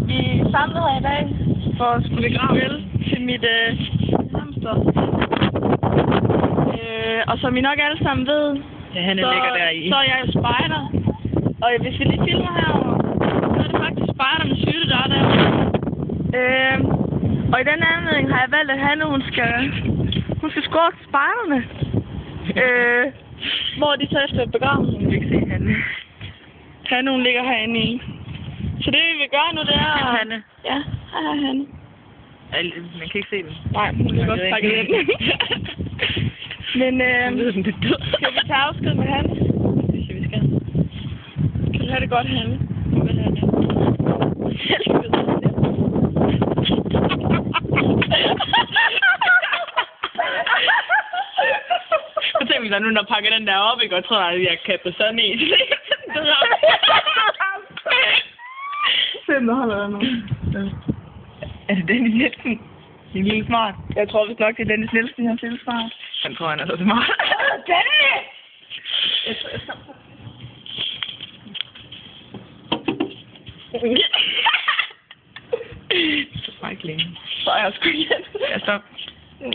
Vi er samlet her i dag for at skulle farvel til mit hamster. Og som I nok alle sammen ved, ja, han ligger der i. Så er jeg jo spejder. Og hvis vi lige filmer herovre, så er det faktisk spejdernes hytte, der er derovre. Og i den anledning har jeg valgt, at Hanne, hun skal score til spejderne. Hvor de så efter begravelsen. Vi kan se Hanne. Hanne, hun ligger herinde i. Så det vi vil gøre nu, det er... Hej Hanne. Ja, hej Hanne. Man kan ikke se den. Nej, hun er godt pakket ind. Men skal vi tage afsked med Hanne? Det synes jeg, vi skal. Kan du have det godt, Hanne? Vel, Hanne. Så tænker vi da nu, når jeg pakker den der op, ikke? Og tror, at jeg kan på sådan en. Se, om der holder der nu. Er det Dennis Nielsen? Din lille smart? Jeg tror vist nok, det er Dennis Nielsen, jeg er smart. Han tror, han er så smart. Dennis! Så bare ikke længe. Så er jeg sgu igen. Ja, stop. Ja.